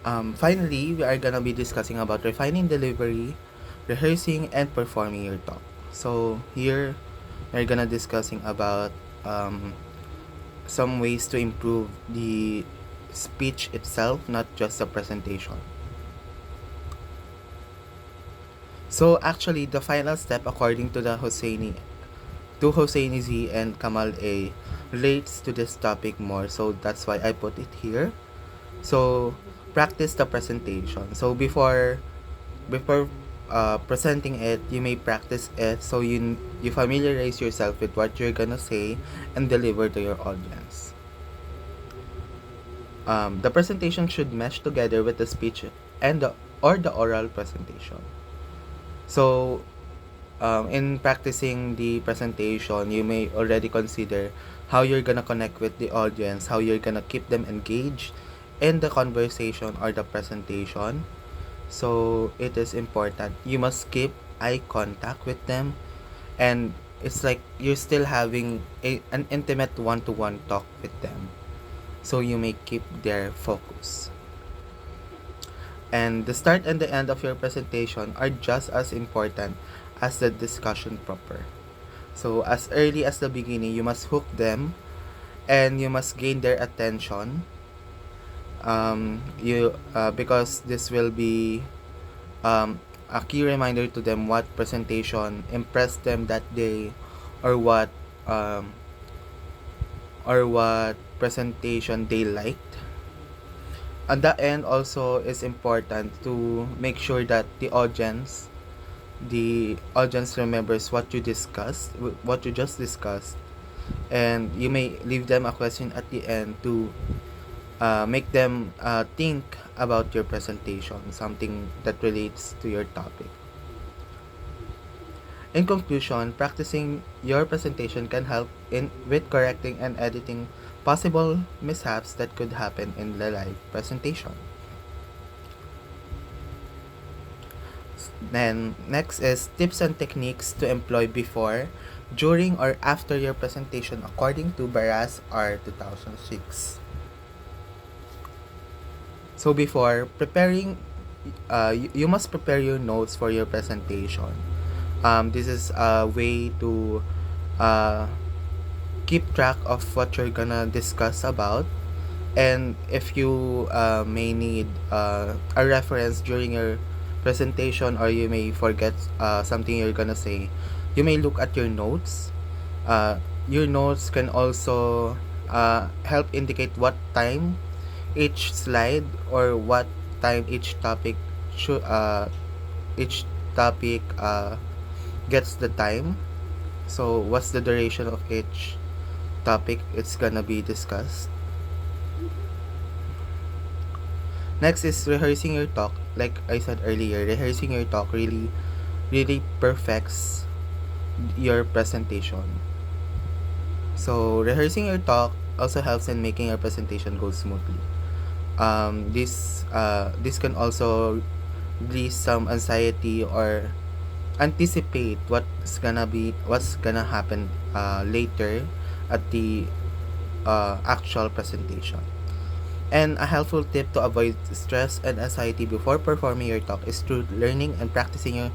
Finally, we are gonna be discussing about refining delivery, rehearsing, and performing your talk. So here, we're gonna discussing about um, some ways to improve the speech itself, not just the presentation. So actually, the final step, according to the Hosseini Z and Kamal A, relates to this topic more. So that's why I put it here. So practice the presentation. So before presenting it, you may practice it so you familiarize yourself with what you're gonna say and deliver to your audience. The presentation should mesh together with the speech and the oral presentation. So in practicing the presentation, you may already consider how you're gonna connect with the audience, how you're gonna keep them engaged in the conversation or the presentation. So it is important. You must keep eye contact with them, and it's like you're still having an intimate one-to-one talk with them. So you may keep their focus. And the start and the end of your presentation are just as important as the discussion proper. So as early as the beginning, you must hook them and you must gain their attention. You Because this will be a key reminder to them what presentation impressed them that day, or um, what presentation they liked. At the end also is important to make sure that the audience remembers what you discussed, what you just discussed, and you may leave them a question at the end to make them think about your presentation, something that relates to your topic. In conclusion, practicing your presentation can help in with correcting and editing possible mishaps that could happen in the live presentation. Then next is tips and techniques to employ before, during, or after your presentation according to Barras R 2006. So before preparing, you must prepare your notes for your presentation. This is a way to uh, keep track of what you're gonna discuss about, and if you may need a reference during your presentation, or you may forget something you're gonna say, you may look at your notes. Your notes can also help indicate what time each slide, or what time should each topic gets the time. So what's the duration of each topic it's gonna be discussed. Next is rehearsing your talk. Like I said earlier, rehearsing your talk really perfects your presentation. So rehearsing your talk also helps in making your presentation go smoothly. This can also release some anxiety, or anticipate what's gonna happen later at the actual presentation. And a helpful tip to avoid stress and anxiety before performing your talk is through learning and practicing your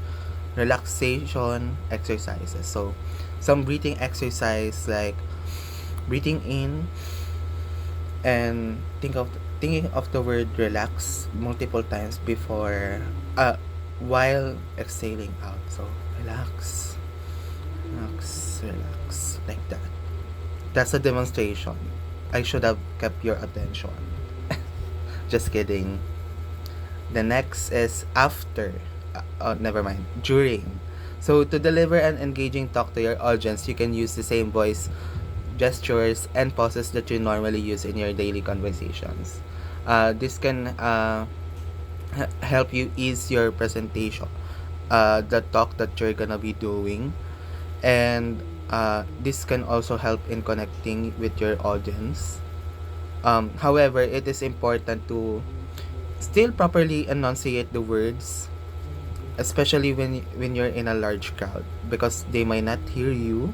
relaxation exercises. So some breathing exercise, like breathing in and thinking of the word relax multiple times before while exhaling out. So relax, relax, relax, like that. That's a demonstration. I should have kept your attention. Just kidding. The next is after. Never mind. During. So to deliver an engaging talk to your audience, you can use the same voice, gestures, and pauses that you normally use in your daily conversations. This can help you ease your presentation, the talk that you're gonna be doing, and this can also help in connecting with your audience. However, it is important to still properly enunciate the words, especially when you're in a large crowd, because they might not hear you,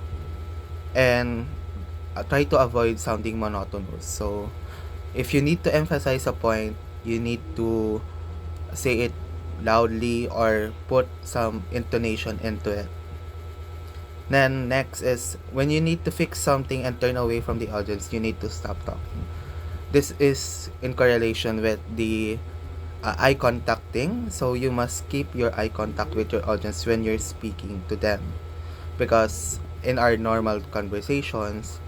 and try to avoid sounding monotonous. So if you need to emphasize a point, you need to say it loudly or put some intonation into it. Then next is when you need to fix something and turn away from the audience, you need to stop talking. This is in correlation with the eye contact thing. So you must keep your eye contact with your audience when you're speaking to them, because in our normal conversations,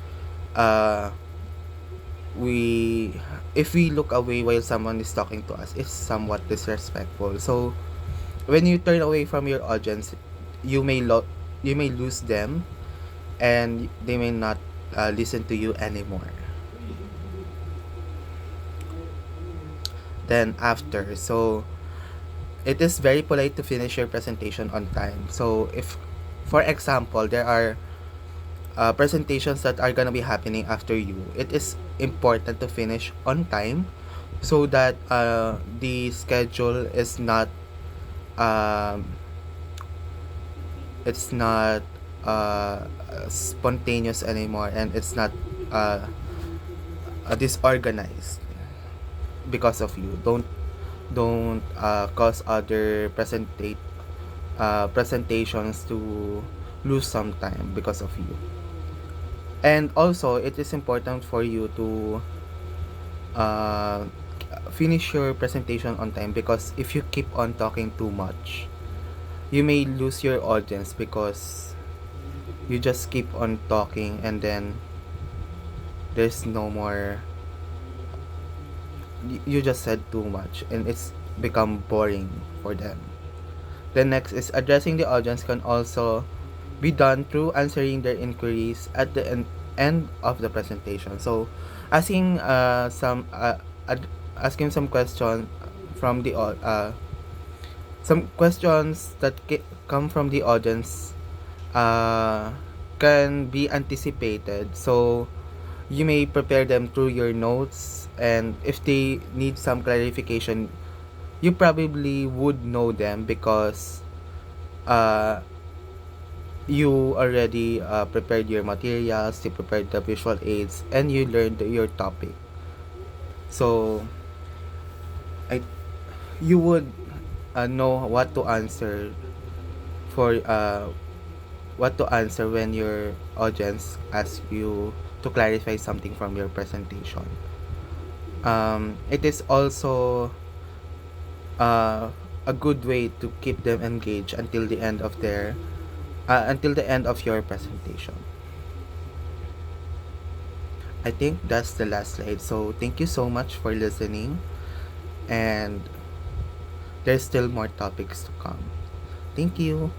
uh, we if we look away while someone is talking to us, it's somewhat disrespectful. So when you turn away from your audience, you may you may lose them, and they may not listen to you anymore. Then after, so it is very polite to finish your presentation on time. So if, for example, there are presentations that are gonna be happening after you, it is important to finish on time so that the schedule is not um, it's not uh, spontaneous anymore, and it's not uh, disorganized because of you. Don't cause other presentations to lose some time because of you. And also, it is important for you to uh, finish your presentation on time, because if you keep on talking too much, you may lose your audience because you just keep on talking, and then there's no more. You just said too much, and it's become boring for them. The next is addressing the audience can also be done through answering their inquiries at the end of the presentation. So, asking asking some question from the some questions that come from the audience uh, can be anticipated. So you may prepare them through your notes, and if they need some clarification, you probably would know them because uh, you already prepared your materials, you prepared the visual aids, and you learned your topic. So I you would know for what to answer when your audience asks you to clarify something from your presentation. It is also uh, a good way to keep them engaged until the end of your presentation. I think that's the last slide. So thank you so much for listening, and there's still more topics to come. Thank you.